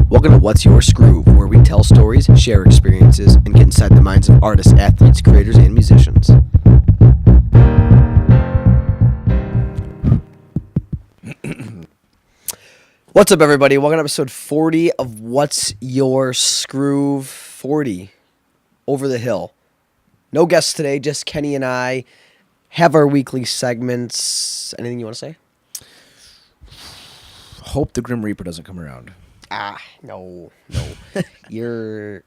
Welcome to What's Your Skroove, where we tell stories, share experiences, and get inside the minds of artists, athletes, creators, and musicians. What's up, everybody? Welcome to episode 40 of What's Your Skroove 40, Over the Hill. No guests today, just Kenny and I have our weekly segments. Anything you want to say? Hope the Grim Reaper doesn't come around. No.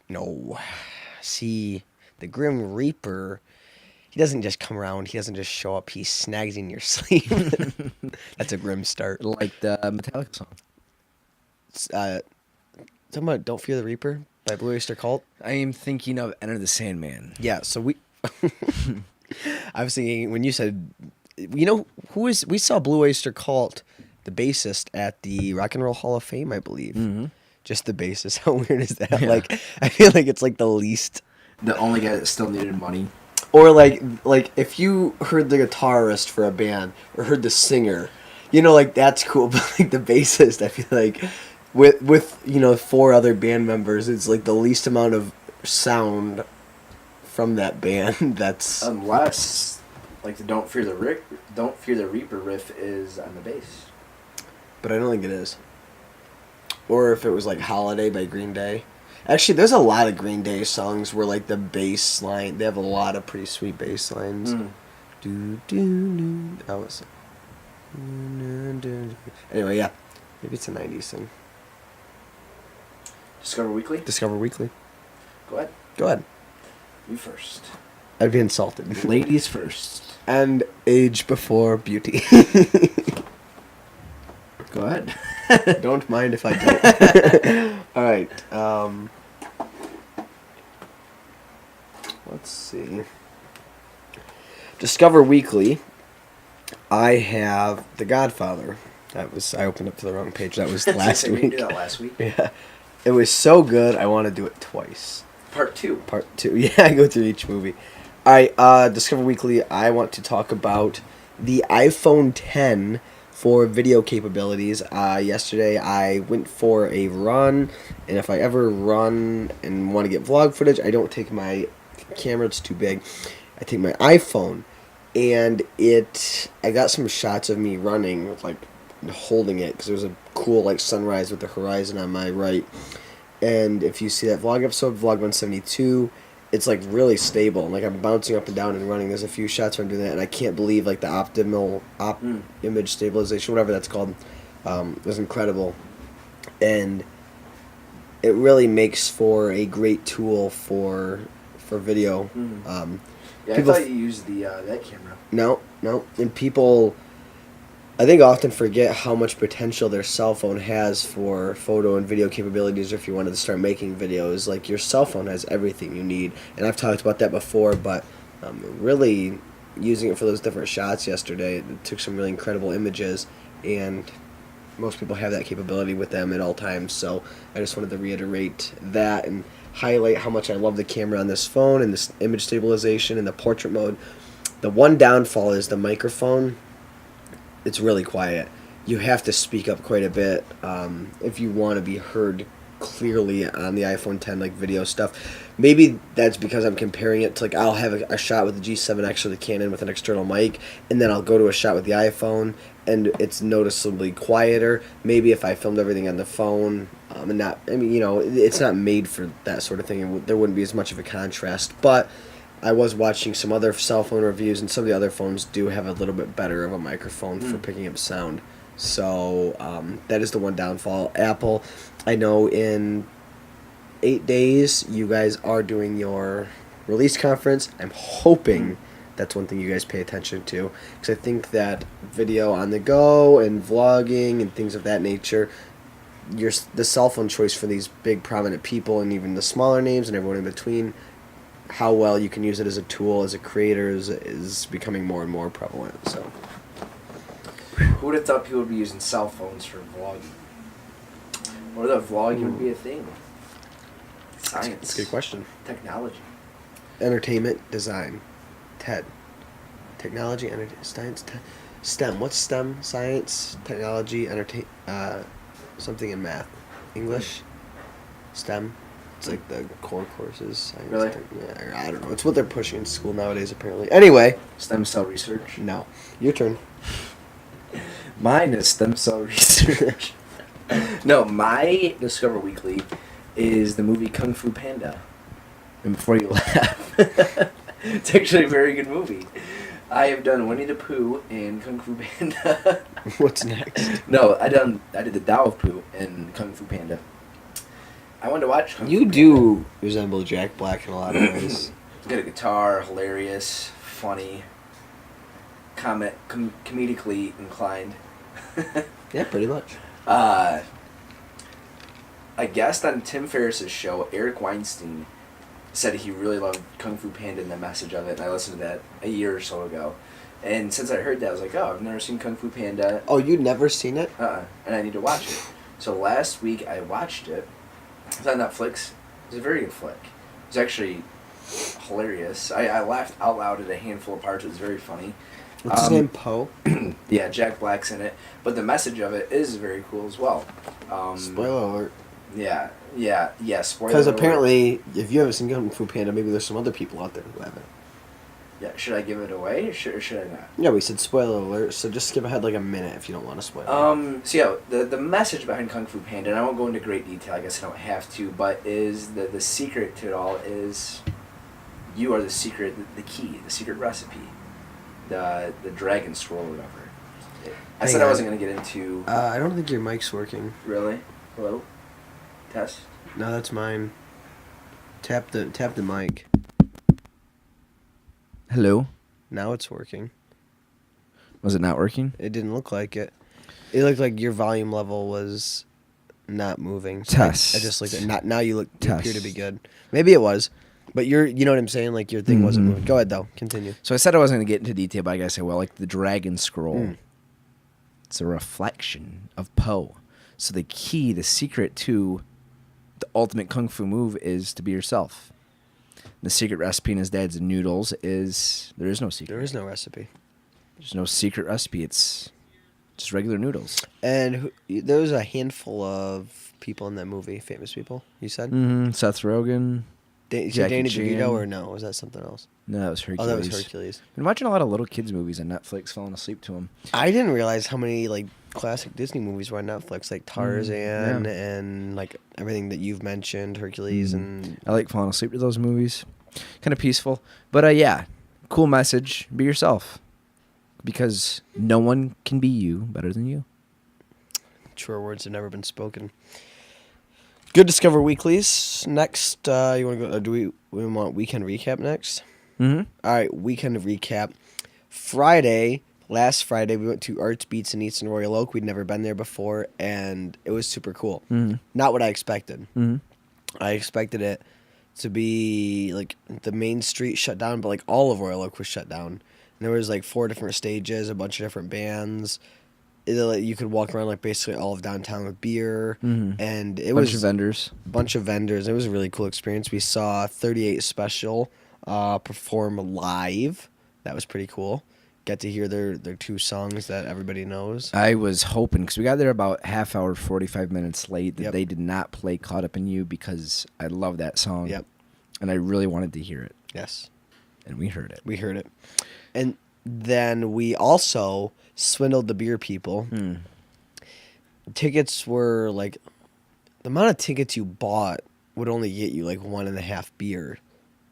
No. See, the Grim Reaper, he doesn't just come around. He doesn't just show up. He snags you in your sleep. That's a grim start. Like the Metallica song. Talking about Don't Fear the Reaper by Blue Oyster Cult. I am thinking of Enter the Sandman. Yeah, so we... I was thinking, when you said... You know, we saw Blue Oyster Cult, the bassist, at the Rock and Roll Hall of Fame, I believe. Mm-hmm. Just the bassist. How weird is that? Yeah. Like, I feel like it's like the least... The only guy that still needed money. Or like if you heard the guitarist for a band or heard the singer, you know, like that's cool. But like the bassist, I feel like with you know 4 other band members, it's like the least amount of sound from that band. That's Unless, like the Don't Fear the Reaper riff is on the bass. But I don't think it is. Or if it was like Holiday by Green Day. Actually, there's a lot of Green Day songs where like the bass line, they have a lot of pretty sweet bass lines. That was... Anyway, yeah. Maybe it's a 90s thing. Discover Weekly? Discover Weekly. Go ahead. You first. I'd be insulted. Ladies first. And age before beauty. Go ahead. Don't mind if I don't. Alright, let's see. Discover Weekly. I have The Godfather. I opened up to the wrong page. That was last We week. didn't do that last week. Yeah. It was so good, I want to do it twice. Part 2. Part 2. Yeah, I go through each movie. Alright, Discover Weekly, I want to talk about the iPhone X for video capabilities. Yesterday I went for a run, and if I ever run and want to get vlog footage, I don't take my camera, it's too big. I take my iPhone, and I got some shots of me running, like holding it, because there was a cool like sunrise with the horizon on my right. And if you see that vlog episode, vlog 172, it's like really stable. Like I'm bouncing up and down and running. There's a few shots where I'm doing that, and I can't believe like the optimal image stabilization, whatever that's called, was incredible. And it really makes for a great tool for video. Yeah, people I thought you used that camera. No, and people, I think, often forget how much potential their cell phone has for photo and video capabilities. Or if you wanted to start making videos, like your cell phone has everything you need. And I've talked about that before, but really using it for those different shots yesterday, it took some really incredible images, and most people have that capability with them at all times. So I just wanted to reiterate that and highlight how much I love the camera on this phone and this image stabilization and the portrait mode. The one downfall is the microphone. It's really quiet. You have to speak up quite a bit if you want to be heard clearly on the iPhone X, like video stuff. Maybe that's because I'm comparing it to, like, I'll have a shot with the G7X or the Canon with an external mic, and then I'll go to a shot with the iPhone, and it's noticeably quieter. Maybe if I filmed everything on the phone, it's not made for that sort of thing. There wouldn't be as much of a contrast, but I was watching some other cell phone reviews, and some of the other phones do have a little bit better of a microphone for picking up sound. So that is the one downfall. Apple, I know in 8 days you guys are doing your release conference. I'm hoping that's one thing you guys pay attention to, because I think that video on the go and vlogging and things of that nature, the cell phone choice for these big prominent people and even the smaller names and everyone in between, how well you can use it as a tool, as a creator, is becoming more and more prevalent. So, Who would have thought people would be using cell phones for vlogging? Or that vlogging would be a thing? Science. That's a good question. Technology. Entertainment, design, TED. Technology, science, STEM. What's STEM? Science, technology, something in math. English? STEM. It's like the core courses. Science, Really? Yeah, I don't know. It's what they're pushing in school nowadays, apparently. Anyway. Stem cell research. No. Your turn. Mine is stem cell research. No, my Discover Weekly is the movie Kung Fu Panda. And before you laugh, it's actually a very good movie. I have done Winnie the Pooh and Kung Fu Panda. What's next? No, I did the Tao of Pooh and Kung Fu Panda. I wanted to watch Kung You Fu do Panda. resemble Jack Black in a lot of ways. He's got a guitar, hilarious, funny, comedically inclined. Yeah, pretty much. A guest on Tim Ferriss's show, Eric Weinstein, said he really loved Kung Fu Panda and the message of it, and I listened to that a year or so ago. And since I heard that, I was like, oh, I've never seen Kung Fu Panda. Oh, you'd never seen it? And I need to watch it. So last week I watched it. It's on Netflix. It's a very good flick. It's actually hilarious. I laughed out loud at a handful of parts. It was very funny. What's his name? Poe? Yeah, Jack Black's in it. But the message of it is very cool as well. Spoiler alert. Yeah, spoiler Because alert. apparently, if you haven't seen Kung Fu Panda, maybe there's some other people out there who haven't. Yeah, should I give it away or should I not? Yeah, we said spoiler alert, so just skip ahead like a minute if you don't want to spoil it. So yeah, the message behind Kung Fu Panda, and I won't go into great detail, I guess I don't have to, but is the secret to it all is you are the secret, the key, the secret recipe, the dragon scroll or whatever. I Hang said I on. wasn't going to get into... I don't think your mic's working. Really? Hello? Test? No, that's mine. Tap the mic. Hello? Now it's working. Was it not working? It didn't look like it. It looked like your volume level was not moving. So Test. I just looked at not now. You Test. appear to be good. Maybe it was, but you know what I'm saying. Like your thing wasn't Mhm. moving. Go ahead though. Continue. So I said I wasn't going to get into detail, but I guess I will. Like the dragon scroll. Mm. It's a reflection of Poe. So the key, the secret to the ultimate kung fu move is to be yourself. The secret recipe in his dad's noodles is there is no secret. There is no recipe. There's no secret recipe. It's just regular noodles. And there was a handful of people in that movie, famous people. You said Seth Rogen. Jackie Danny Chan. DeVito, or no? Was that something else? No, that was Hercules. Oh, that was Hercules. Been watching a lot of little kids movies on Netflix, falling asleep to them. I didn't realize how many like classic Disney movies were on Netflix, like Tarzan and like everything that you've mentioned, Hercules and. I like falling asleep to those movies. Kind of peaceful. But yeah, cool message. Be yourself. Because no one can be you better than you. Truer words have never been spoken. Good Discover Weeklies. Next, you want to go? Do we want weekend recap next? Mm-hmm. All right, weekend recap. Last Friday, we went to Arts Beats and Eats in Royal Oak. We'd never been there before, and it was super cool. Mm-hmm. Not what I expected. Mm-hmm. I expected it to be like the main street shut down, but like all of Royal Oak was shut down. And there was like 4 different stages, a bunch of different bands. You could walk around like basically all of downtown with beer, and it was Bunch of vendors. Bunch of vendors. It was a really cool experience. We saw 38 Special perform live. That was pretty cool. Get to hear their 2 songs that everybody knows. I was hoping, because we got there about half hour, 45 minutes late, that Yep. they did not play Caught Up in You because I love that song. Yep. And I really wanted to hear it. Yes. And we heard it. We heard it. And then we also swindled the beer people. Tickets were like, the amount of tickets you bought would only get you like 1.5 beer.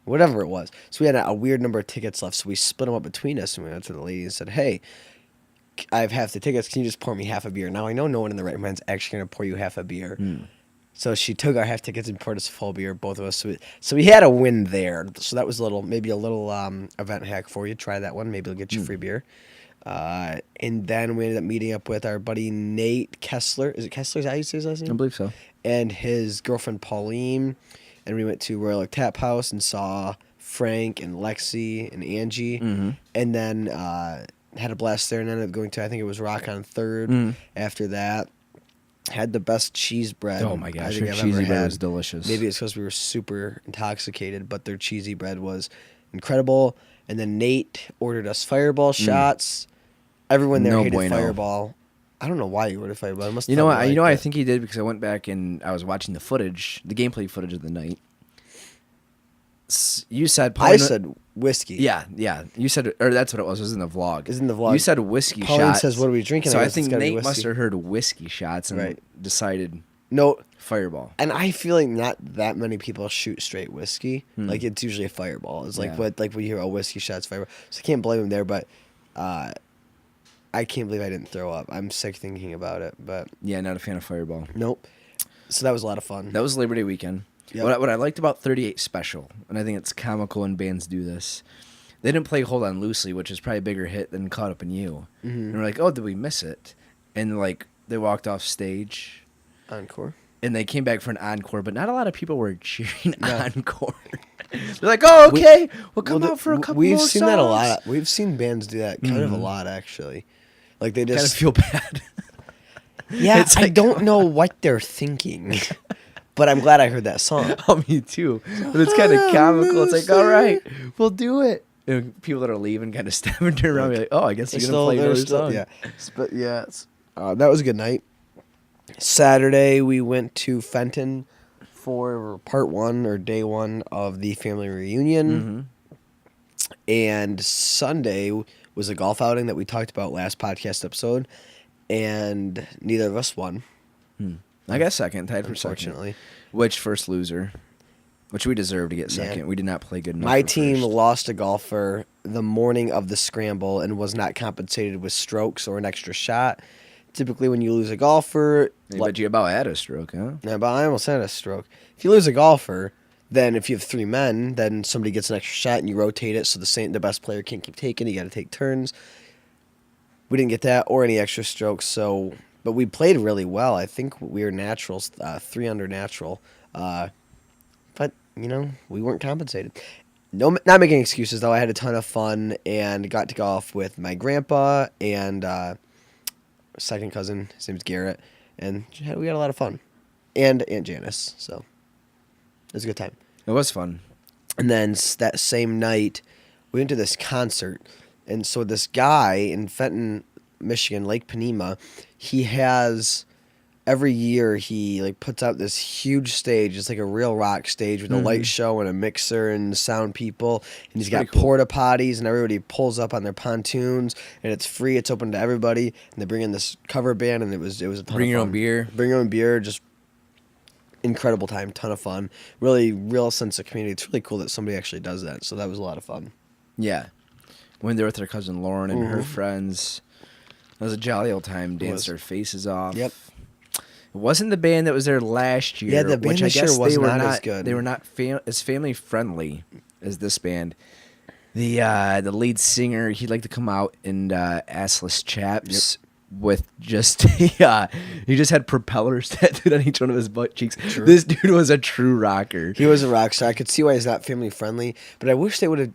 Whatever it was. So we had a weird number of tickets left, so we split them up between us, and we went to the lady and said, hey, I have half the tickets. Can you just pour me half a beer? Now, I know no one in the right mind's actually going to pour you half a beer. So she took our half tickets and poured us a full beer, both of us. So we had a win there. So that was maybe a little event hack for you. Try that one. Maybe it'll get you free beer. And then we ended up meeting up with our buddy Nate Kessler. Is it Kessler? Is that how you say his last name? I believe so. And his girlfriend Pauline. And we went to Royal Oak Tap House and saw Frank and Lexi and Angie. And then had a blast there and ended up going to, I think it was Rock on 3rd. After that, had the best cheese bread. Oh my gosh, I their think I've cheesy ever bread had. was delicious. Maybe it's because we were super intoxicated, but their cheesy bread was incredible. And then Nate ordered us Fireball shots. Everyone there No hated bueno. Fireball. I don't know why you would have fired, but I must. You know what? I think he did because I went back and I was watching the gameplay footage of the night. You said I said whiskey. Yeah. You said, or that's what it was. It was in the vlog. It's in the vlog. You said whiskey Pauline shots. says, "What are we drinking?" So I think Nate must have heard whiskey shots and Right. decided no fireball. And I feel like not that many people shoot straight whiskey. Like it's usually a fireball. It's like when you hear whiskey shots, fireball. So I can't blame him there, but I can't believe I didn't throw up. I'm sick thinking about it, but Yeah, not a fan of fireball. nope. So that was a lot of fun. That was Labor Day weekend. Yep. What I liked about 38 Special, and I think it's comical when bands do this, they didn't play Hold On Loosely, which is probably a bigger hit than Caught Up in You. Mm-hmm. And we're like, oh, did we miss it? And like they walked off stage. Encore. And they came back for an encore, but not a lot of people were cheering encore. They're like, oh, okay, we'll come out for a couple We've more seen songs. that a lot. We've seen bands do that kind of a lot, actually. Like they Kind of just feel bad. Yeah, It's I like- don't know what they're thinking, but I'm glad I heard that song. Oh, me too. But it's kind of comical. It's like, all right, we'll do it. And people that are leaving kind of step and turn around and be like, oh, I guess they're going to play another song. Yeah, but yeah, that was a good night. Saturday we went to Fenton for part one or day one of the family reunion, and Sunday was a golf outing that we talked about last podcast episode, and neither of us won. I got second, tied for second. Unfortunately. Which first loser? Which we deserve to get second. Yeah. We did not play good enough. My for team first. lost a golfer the morning of the scramble and was not compensated with strokes or an extra shot. Typically, when you lose a golfer, But you about had a stroke, huh? yeah, but I almost had a stroke. If you lose a golfer, then if you have three men, then somebody gets an extra shot and you rotate it so the best player can't keep taking. You got to take turns. We didn't get that or any extra strokes. But we played really well. I think we were naturals, 3 under natural. But we weren't compensated. No, not making excuses though. I had a ton of fun and got to golf with my grandpa and second cousin. His name's Garrett, and we had a lot of fun. And Aunt Janice, so it was a good time. It was fun. And then that same night, we went to this concert, and so this guy in Fenton, Michigan, Lake Panema, he has every year he puts out this huge stage. It's like a real rock stage with a light show and a mixer and sound people. And he's got pretty cool. porta potties, and everybody pulls up on their pontoons, and it's free. It's open to everybody. And they bring in this cover band, and it was a ton Bring of your fun. own beer. Bring your own beer. Just incredible time, ton of fun. Really real sense of community. It's really cool that somebody actually does that. So that was a lot of fun. Yeah. Went there with her cousin Lauren and her friends. It was a jolly old time. Danced their faces off. Yep. It wasn't the band that was there last year. Yeah, the band which I this year guess was they were not as good. They were not as family friendly as this band. The lead singer, he'd like to come out in assless chaps with just he just had propellers tattooed on each one of his butt cheeks. True. This dude was a true rocker. He was a rock star. I could see why he's not family friendly, but I wish they would have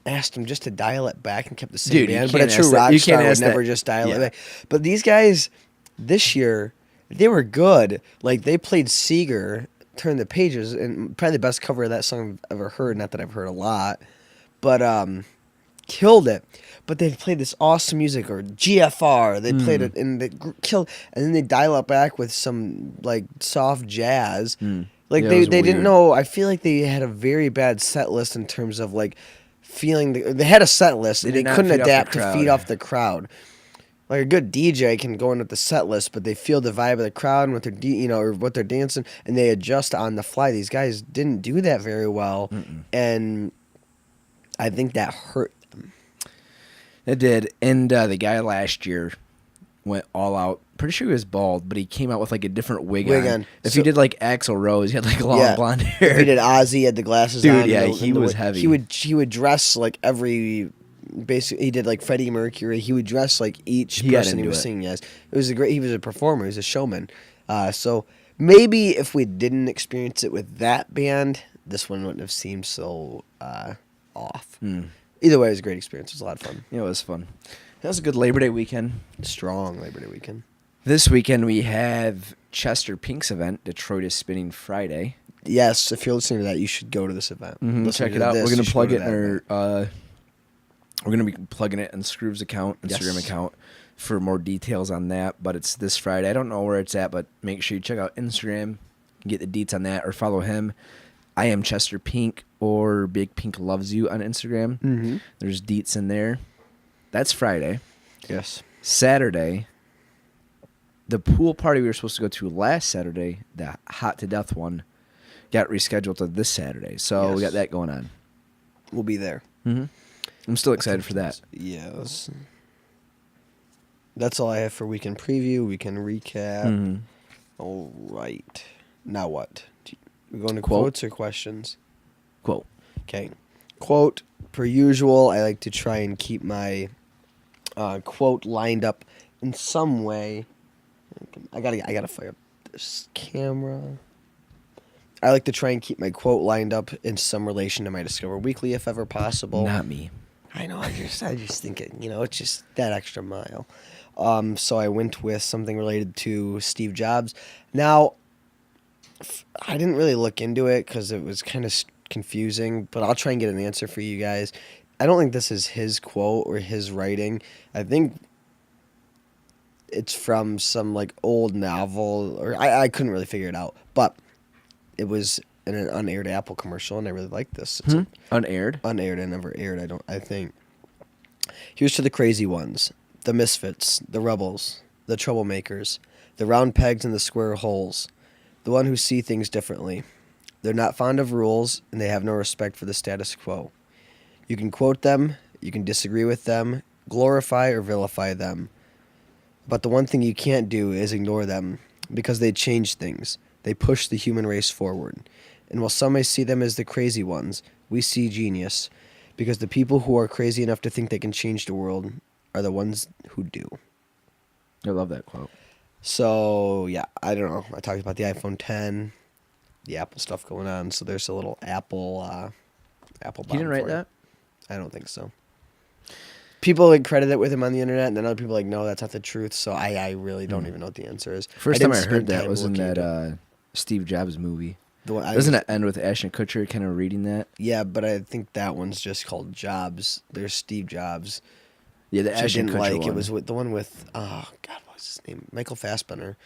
asked him just to dial it back and kept the same Dude, you band. But a can't true ask that. rock You star can't would ask never that. just dial Yeah. it back. But these guys this year, they were good. Like they played Seeger, Turn the Pages, and probably the best cover of that song I've ever heard. Not that I've heard a lot, but killed it. But they played this awesome music, or GFR. They played it and they killed, and then they dial it back with some soft jazz. Like Yeah, it they was didn't weird. know. I feel like they had a very bad set list in terms of feeling. They had a set list, and They they did not couldn't feed off the adapt to crowd. feed off the crowd. Like a good DJ can go in with the set list, but they feel the vibe of the crowd and what they're or what they're dancing, and they adjust on the fly. These guys didn't do that very well, and I think that hurt them. It did. And the guy last year went all out. Pretty sure he was bald, but he came out with a different wig on. If he did Axl Rose, he had long blonde hair. If he did Ozzy, he had the glasses Dude, on. yeah, and he was heavy. He would dress every. Basically, he did Freddie Mercury. He would dress each He got person he into was it. singing as. It was he was a performer. He was a showman. So maybe if we didn't experience it with that band, this one wouldn't have seemed so off. Either way, it was a great experience. It was a lot of fun. Yeah, it was fun. That was a good Labor Day weekend. Strong Labor Day weekend. This weekend we have Chester Pink's event. Detroit is spinning Friday. Yes, if you're listening to that, you should go to this event. Listening Check it to out. this, We're you gonna should plug go it to in that event. our. We're gonna be plugging it in Skroove's account, Instagram Yes. account, for more details on that, but it's this Friday. I don't know where it's at, but make sure you check out Instagram, get the deets on that, or follow him. I am Chester Pink or Big Pink Loves You on Instagram. Mm-hmm. There's deets in there. That's Friday. Yes. Saturday, the pool party we were supposed to go to last Saturday, the Hot to Death one, got rescheduled to this Saturday. So we got that going on. We'll be there. Mm-hmm. I'm still excited for that. Yes. That's all I have for weekend preview, weekend recap. Mm-hmm. All right. Now what? We're going to Quote? quotes or questions? Quote. Okay. Quote, per usual, I like to try and keep my quote lined up in some way. I gotta fire up this camera. I like to try and keep my quote lined up in some relation to my Discover Weekly, if ever possible. Not me. I know. I just think it. It's just that extra mile. So I went with something related to Steve Jobs. Now, I didn't really look into it because it was kind of confusing, but I'll try and get an answer for you guys. I don't think this is his quote or his writing. I think it's from some like old novel, or I couldn't really figure it out, but it was in an unaired Apple commercial, and I really liked this. It's Unaired? unaired and never aired. I think. Here's to the crazy ones, the misfits, the rebels, the troublemakers, the round pegs in the square holes, the one who see things differently. They're not fond of rules, and they have no respect for the status quo. You can quote them, you can disagree with them, glorify or vilify them. But the one thing you can't do is ignore them, because they change things. They push the human race forward. And while some may see them as the crazy ones, we see genius, because the people who are crazy enough to think they can change the world are the ones who do. I love that quote. So, yeah, I don't know. I talked about the iPhone 10, the Apple stuff going on. So there's a little Apple bomb. You didn't write for you. that? I don't think so. People like credit it with him on the internet, and then other people are like, no, that's not the truth. So I really don't even know what the answer is. First time I didn't heard spend that time was in looking that into it. Steve Jobs movie. The one Doesn't it end with Ashton Kutcher kind of reading that? Yeah, but I think that one's just called Jobs. There's Steve Jobs. Yeah, the Which I Ashton didn't Kutcher like. one. It was with the one with what was his name? Michael Fassbender.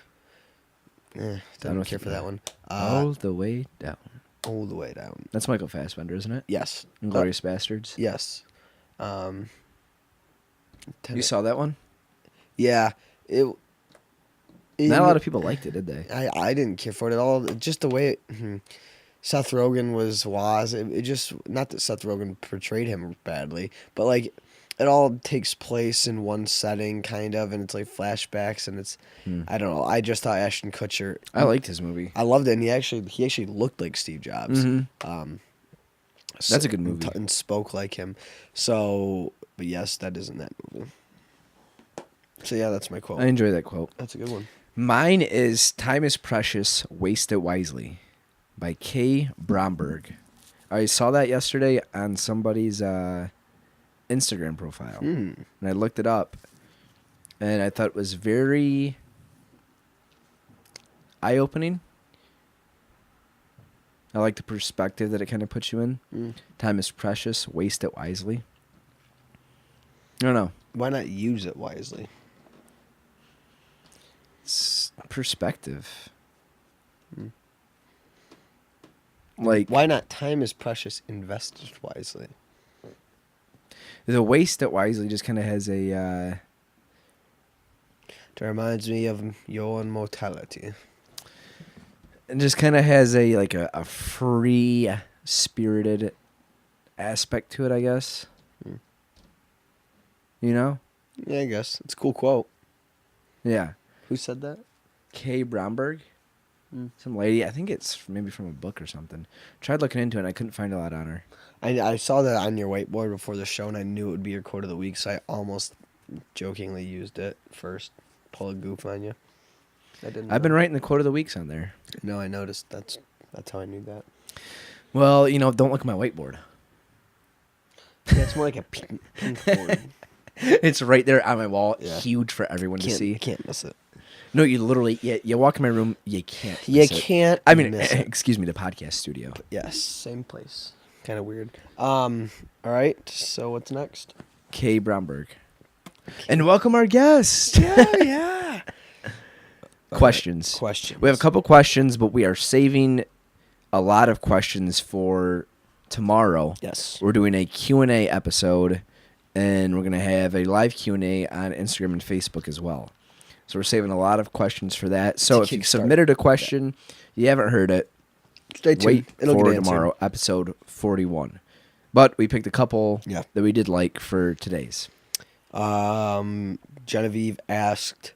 Didn't care for that one. All the way down. All the way down. That's Michael Fassbender, isn't it? Yes. Inglourious Bastards. Yes. You saw that one? Yeah. Not a lot of people liked it, did they? I didn't care for it at all. Just the way Seth Rogen was. It just, not that Seth Rogen portrayed him badly, but like it all takes place in one setting, kind of, and it's like flashbacks, and it's I don't know. I just thought Ashton Kutcher. I liked his movie. I loved it, and he actually looked like Steve Jobs. Mm-hmm. That's a good movie. And spoke like him. So, but yes, that is in that movie. So yeah, that's my quote. I enjoy that quote. That's a good one. Mine is "Time is precious, waste it wisely," by Kay Bromberg. I saw that yesterday on somebody's Instagram profile, and I looked it up, and I thought it was very eye-opening. I like the perspective that it kind of puts you in. Time is precious, waste it wisely. I don't know. Why not use it wisely? It's perspective. Like, why not? Time is precious. Invest it wisely. The waste it wisely just kind of has a. It reminds me of your mortality. It just kind of has a free spirited aspect to it, I guess. You know? Yeah, I guess it's a cool quote. Yeah. Who said that? Kay Bromberg. Some lady. I think it's maybe from a book or something. Tried looking into it, and I couldn't find a lot on her. I saw that on your whiteboard before the show, and I knew it would be your quote of the week, so I almost jokingly used it first. Pull a goof on you. I've been writing the quote of the weeks on there. No, I noticed. That's how I knew that. Well, don't look at my whiteboard. Yeah, it's more like a pink board. It's right there on my wall, Yeah. huge for everyone to see. Can't miss it. No, you literally, you walk in my room, you can't. You can't. I mean, miss it. excuse me, the podcast studio. Yes, same place. Kind of weird. All right. So what's next? Kay Bromberg. And welcome our guest. Yeah. Questions. Questions. We have a couple questions, but we are saving a lot of questions for tomorrow. Yes. We're doing a Q&A episode, and we're going to have a live Q&A on Instagram and Facebook as well. So we're saving a lot of questions for that. So if you submitted a question, you haven't heard it, Stay tuned. wait It'll for get tomorrow, episode 41. But we picked a couple Yeah. that we did like for today's. Genevieve asked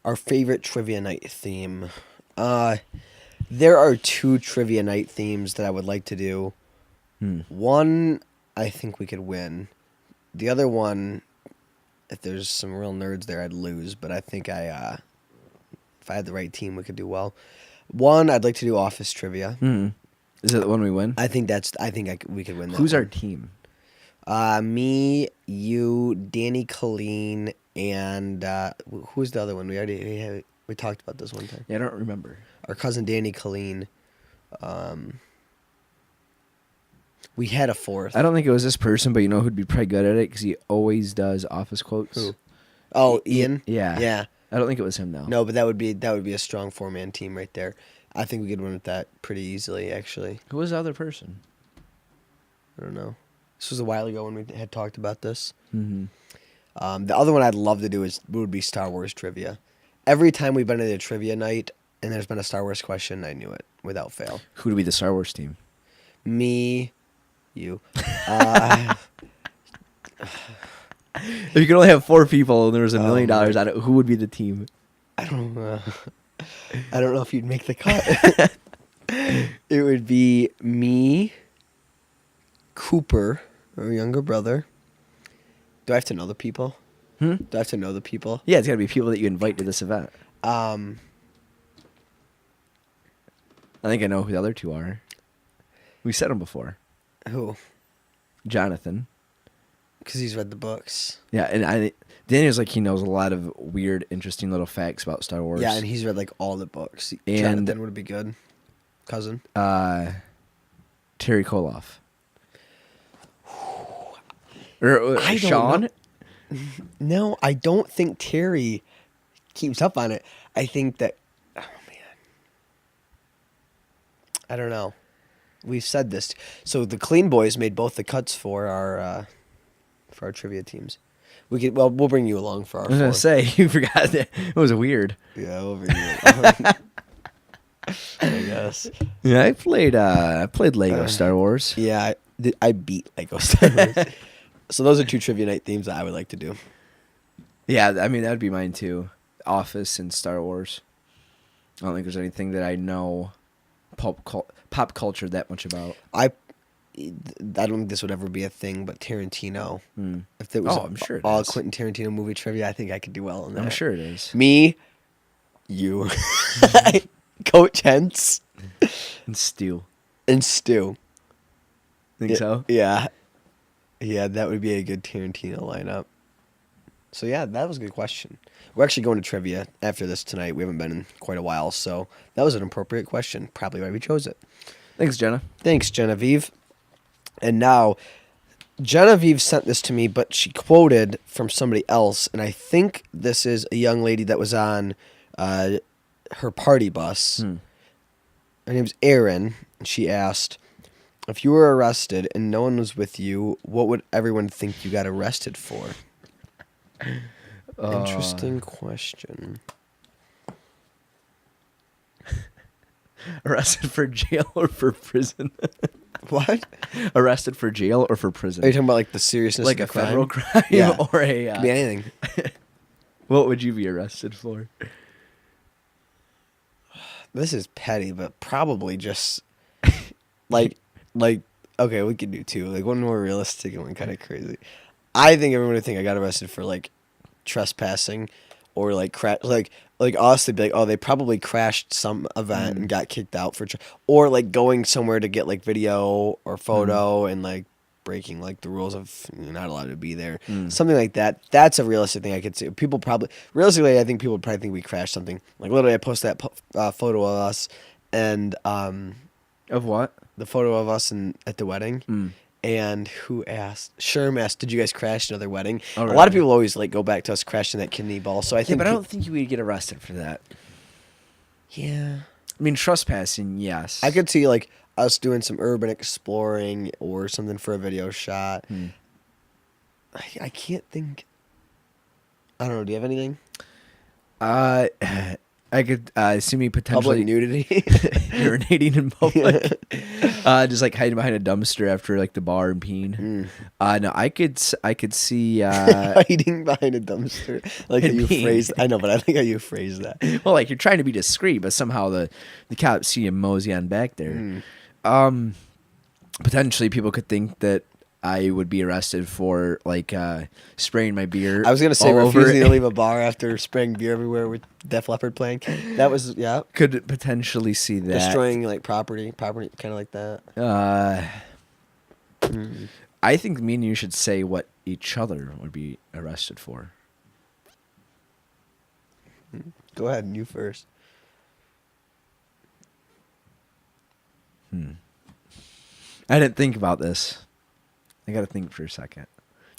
our favorite trivia night theme. There are 2 trivia night themes that I would like to do. One, I think we could win. The other one, if there's some real nerds there, I'd lose. But I think if I had the right team, we could do well. One, I'd like to do office trivia. Is that the one we win? I think we could win that. Who's one. our team? Me, you, Danny Colleen, and who's the other one? We talked about this one time. Yeah, I don't remember. Our cousin Danny Colleen. We had a fourth. I don't think it was this person, but you know who'd be probably good at it because he always does office quotes. Who? Oh, Ian. Yeah. Yeah. I don't think it was him though. No, but that would be a strong 4-man team right there. I think we could win with that pretty easily, actually. Who was the other person? I don't know. This was a while ago when we had talked about this. Mm-hmm. The other one I'd love to do would be Star Wars trivia. Every time we've been at a trivia night and there's been a Star Wars question, I knew it without fail. Who would be the Star Wars team? Me, you. If you could only have 4 people and there was $1 million on it, who would be the team? I don't know. I don't know if you'd make the cut. It would be me, Cooper, our younger brother. Do I have to know the people? Do I have to know the people? Yeah, it's got to be people that you invite to this event. I think I know who the other 2 are. We said them before. Who? Jonathan. Because he's read the books. Yeah, and Daniel's like he knows a lot of weird, interesting little facts about Star Wars. Yeah, and he's read like all the books. And Jonathan would be good. Cousin. Terry Koloff. Or I don't Sean? know. No, I don't think Terry keeps up on it. I think that, oh man, I don't know. We've said this. So the Clean Boys made both the cuts for our trivia teams. We'll bring you along for our. I was gonna say you forgot that it was weird. Yeah, we'll bring you along. I guess. Yeah, I played Lego Star Wars. Yeah, I beat Lego Star Wars. So those are 2 trivia night themes that I would like to do. Yeah, I mean that would be mine too. Office and Star Wars. I don't think there's anything that I know pop culture that much about. I don't think this would ever be a thing, but Tarantino. If it was I'm sure it all is. Quentin Tarantino movie trivia, I think I could do well in that. I'm sure it is. Me, you, Coach Hentz, And Stu. and Stu. Think so? Yeah. Yeah, that would be a good Tarantino lineup. So yeah, that was a good question. We're actually going to trivia after this tonight. We haven't been in quite a while, so that was an appropriate question. Probably why we chose it. Thanks, Jenna. Thanks, Genevieve. And now, Genevieve sent this to me, but she quoted from somebody else, and I think this is a young lady that was on her party bus. Her name's Erin, and she asked, if you were arrested and no one was with you, what would everyone think you got arrested for? Interesting question. Arrested for jail or for prison? What? Arrested for jail or for prison? Are you talking about like the seriousness like of the a federal crime Yeah. or a... Could be anything. What would you be arrested for? This is petty, but probably just like okay, we could do 2. Like one more realistic and one kind of crazy. I think everyone would think I got arrested for like trespassing or like like us. They'd be like, oh, they probably crashed some event and got kicked out for or like going somewhere to get like video or photo and like breaking like the rules of you're not allowed to be there. Something like that. That's a realistic thing I could see. People probably realistically, I think people would probably think we crashed something. Like literally, I posted that photo of us and Of what? the photo of us at the wedding, And who asked? Sherm asked, "Did you guys crash another wedding?" Oh, A lot really? of people always like go back to us crashing that kidney ball. So I Yeah, think, but I don't think you would get arrested for that. yeah, I mean, trespassing, yes. I could see like us doing some urban exploring or something for a video shot. Hmm. I can't think. I don't know. Do you have anything? Uh, I could see me Public potentially nudity. urinating in public. Just like hiding behind a dumpster after like the bar and peeing. No, I could see. Hiding behind a dumpster, like how And you peeing. phrased. I know, but I think how you phrased that. Well, like you're trying to be discreet, but somehow the cops see you mosey on back there. Potentially, people could think that I would be arrested for like spraying my beer. I was gonna say all over refusing it. to leave a bar after spraying beer everywhere with Def Leppard playing. That was Could potentially see that. destroying like property, kind of like that. I think me and you should say what each other would be arrested for. Go ahead, you first. I didn't think about this. I got to think for a second.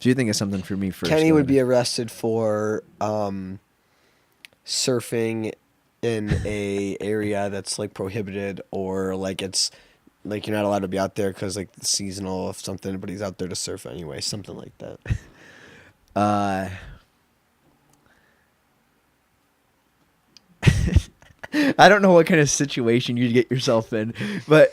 Do you think of something for me first? Kenny Go would ahead. be arrested for surfing in a area that's like prohibited, or like it's like you're not allowed to be out there because like it's seasonal of something, but he's out there to surf anyway, something like that. I don't know what kind of situation you'd get yourself in, but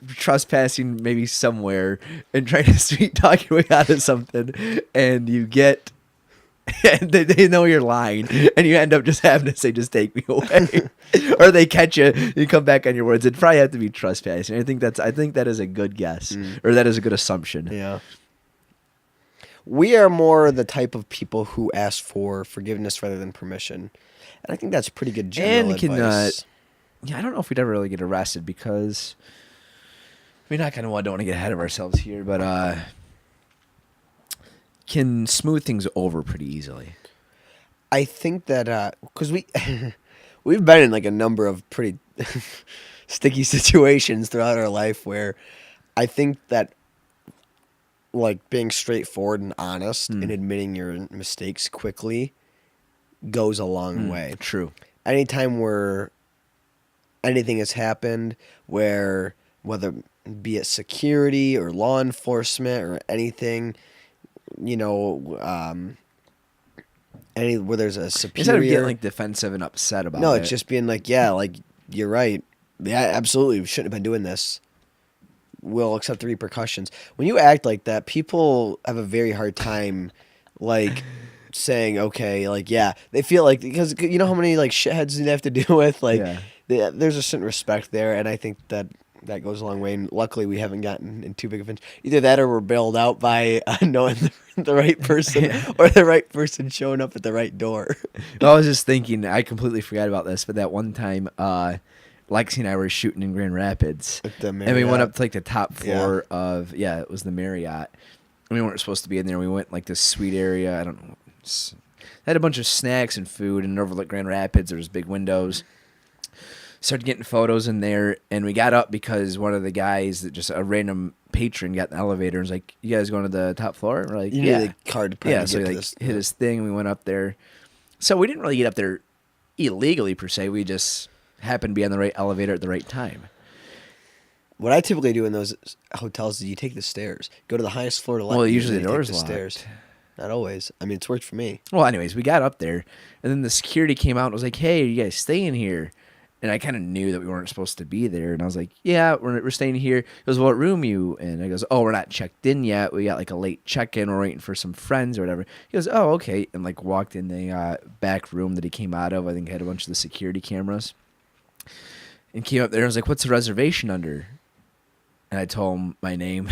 trespassing maybe somewhere and trying to sweet talk your way out of something, and you get, and they know you're lying, and you end up just having to say, "Just take me away," or they catch you, you come back on your words. It'd probably have to be trespassing. I think that is a good guess, or that is a good assumption. Yeah. We are more the type of people who ask for forgiveness rather than permission. And I think that's pretty good general And can advice. yeah, I don't know if we'd ever really get arrested because I mean, I kind of don't want to get ahead of ourselves here, but can smooth things over pretty easily. I think that because we've been in like a number of pretty sticky situations throughout our life where I think that like being straightforward and honest and admitting your mistakes quickly goes a long way. True. Anytime where anything has happened where whether be it security or law enforcement or anything, you know, any where there's a superior. Instead of getting like defensive and upset about No, it. it's just being like, yeah, like you're right. Yeah, absolutely, we shouldn't have been doing this. We'll accept the repercussions. When you act like that, people have a very hard time, like saying, okay, like yeah, they feel like because you know how many like shitheads you have to deal with, like there's a certain respect there, and I think that goes a long way. And luckily, we haven't gotten in too big of a either that or we're bailed out by knowing the right person or the right person showing up at the right door. Well, I was just thinking, I completely forgot about this, but that one time, Lexi and I were shooting in Grand Rapids, At the and we went Marriott. up to like the top floor of it was the Marriott. And we weren't supposed to be in there. We went like this sweet area. I don't know. They had a bunch of snacks and food, and overlooked Grand Rapids. There was big windows. Started getting photos in there, and we got up because one of the guys, that just a random patron, got in the elevator and was like, "You guys going to the top floor?" And we're like, You "Yeah." need the card to Yeah, get so he to like this. hit his thing. We went up there. So we didn't really get up there illegally per se. We just happened to be on the right elevator at the right time. What I typically do in those hotels is you take the stairs, go to the highest floor to let. Well, you, usually and the then you door's take locked. stairs. Not always. I mean, it's worked for me. Well, anyways, we got up there, and then the security came out and was like, "Hey, are you guys staying here?" And I kind of knew that we weren't supposed to be there, and I was like, "Yeah, we're staying here." He goes, "What room you?" And I goes, "Oh, we're not checked in yet. We got like a late check-in. We're waiting for some friends or whatever." He goes, "Oh, okay," and like walked in the back room that he came out of. I think it had a bunch of the security cameras, and came up there and was like, "What's the reservation under?" And I told him my name,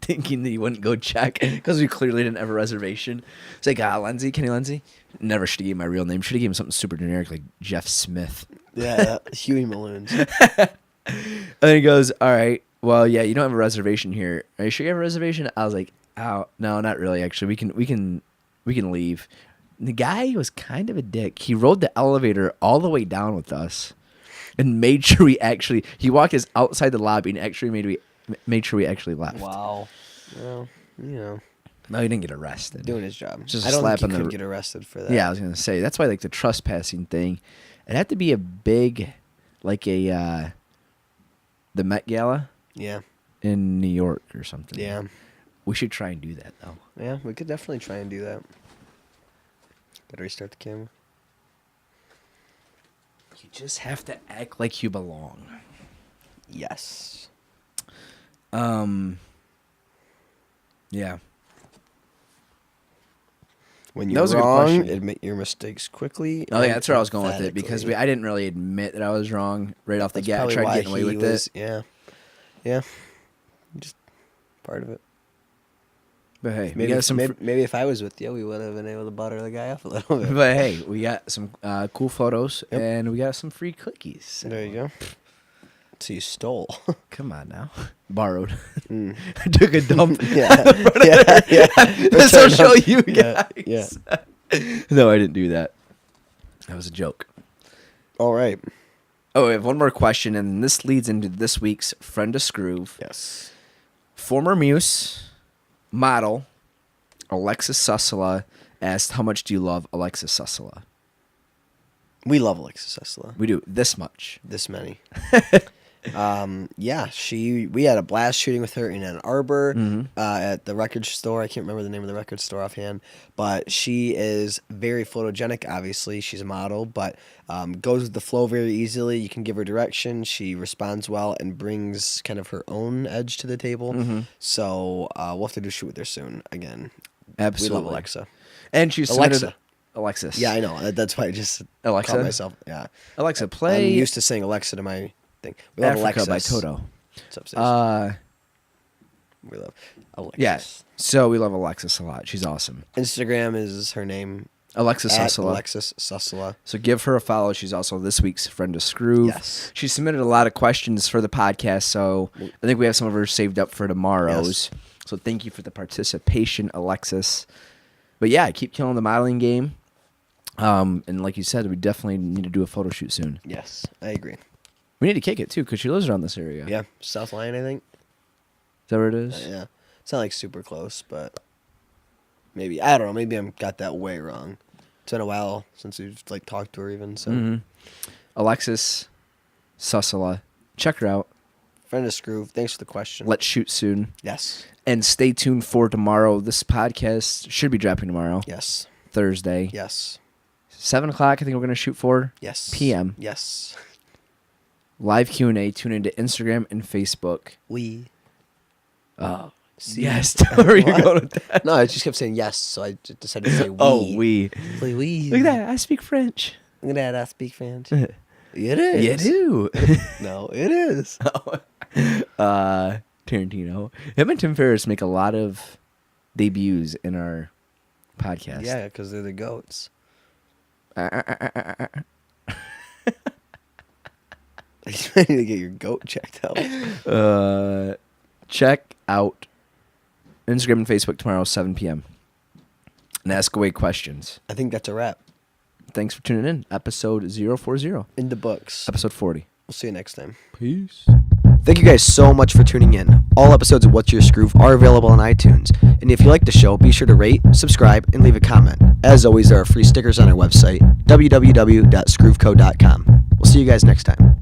thinking that he wouldn't go check because we clearly didn't have a reservation. It's like, Lindsay, Kenny Lindsay. Never should have given my real name. Should have given something super generic like Jeff Smith. Yeah, Huey Maloons. And he goes, "All right, well, yeah, you don't have a reservation here. Are you sure you have a reservation?" I was like, "Oh, no, not really. Actually, we can leave." And the guy was kind of a dick. He rode the elevator all the way down with us, and made sure he walked us outside the lobby and actually made sure we actually left. Wow. Well, you know, No, he didn't get arrested. doing his job. Just I a don't slap think he on could the- get arrested for that. Yeah, I was gonna say that's why like the trespassing thing. It had to be a big, like the Met Gala Yeah. in New York or something. Yeah. We should try and do that though. Yeah, we could definitely try and do that. Gotta restart the camera. You just have to act like you belong. Yes. Yeah. When That you're was a good wrong, question. admit your mistakes quickly. Oh and yeah, that's where I was going with it because emphatically. I didn't really admit that I was wrong right off the That's gate. I probably tried why getting away he with was, it. Yeah. Yeah. Just part of it. But hey, Maybe, we got some. maybe if I was with you, we would have been able to butter the guy up a little bit. But hey, we got some cool photos Yep. and we got some free cookies. There you go. So you stole. Come on now, borrowed. Mm. I took a dump. Yeah. Yeah. This will show you Yeah, guys. No, I didn't do that. That was a joke. All right. Oh, we have one more question, and this leads into this week's friend of Skroove. Yes. Former Muse model Alexis Sussela asked, "How much do you love Alexis Sussela?" We love Alexis Sessela. We do this much. This many. Yeah, we had a blast shooting with her in Ann Arbor at the record store. I can't remember the name of the record store offhand, but she is very photogenic. Obviously, she's a model, but goes with the flow very easily. You can give her direction. She responds well and brings kind of her own edge to the table. So we'll have to do a shoot with her soon again. Absolutely. We love Alexa. And she's Alexa. Alexis. Yeah, I know. That's why I just Alexa? caught myself. Yeah. Alexa, play I'm used to saying Alexa to my thing. We love Africa Alexis. by Toto. It's upstairs. We love Alexis. Yes. So we love Alexis a lot. She's awesome. Instagram is her name. Alexis At Sussela. Alexis Sussela. So give her a follow. She's also this week's friend of Skroove. Yes. She submitted a lot of questions for the podcast, so I think we have some of hers saved up for tomorrow's. Yes. So thank you for the participation, Alexis. But yeah, keep killing the modeling game. And like you said, we definitely need to do a photo shoot soon. Yes, I agree. We need to kick it too, because she lives around this area. Yeah, South Lyon, I think. Is that where it is? Yeah, it's not like super close, but maybe I don't know. Maybe I'm got that way wrong. It's been a while since we've like talked to her even. So Alexis Sussela. Check her out. friend of Skroove, thanks for the question. Let's shoot soon. Yes. And stay tuned for tomorrow. This podcast should be dropping tomorrow. Yes. Thursday. Yes. 7 o'clock, I think we're going to shoot for. Yes. PM. Yes. Live Q&A. Tune into Instagram and Facebook. We. Oh, See? yes. Where are you What? going with that? No, I just kept saying yes, so I just decided to say we. Oh, we. Play we. Look at that. I speak French. Look at that. I speak French. You It is. do. No, it is. Tarantino. Him and Tim Ferriss make a lot of debuts in our podcast. Yeah, because they're the goats. I need to get your goat checked out. Check out Instagram and Facebook tomorrow, 7 p.m. And ask away questions. I think that's a wrap. Thanks for tuning in. Episode 040. In the books. Episode 40. We'll see you next time. Peace. Thank you guys so much for tuning in. All episodes of What's Your Skroove are available on iTunes. And if you like the show, be sure to rate, subscribe, and leave a comment. As always, there are free stickers on our website, www.skroovecode.com. We'll see you guys next time.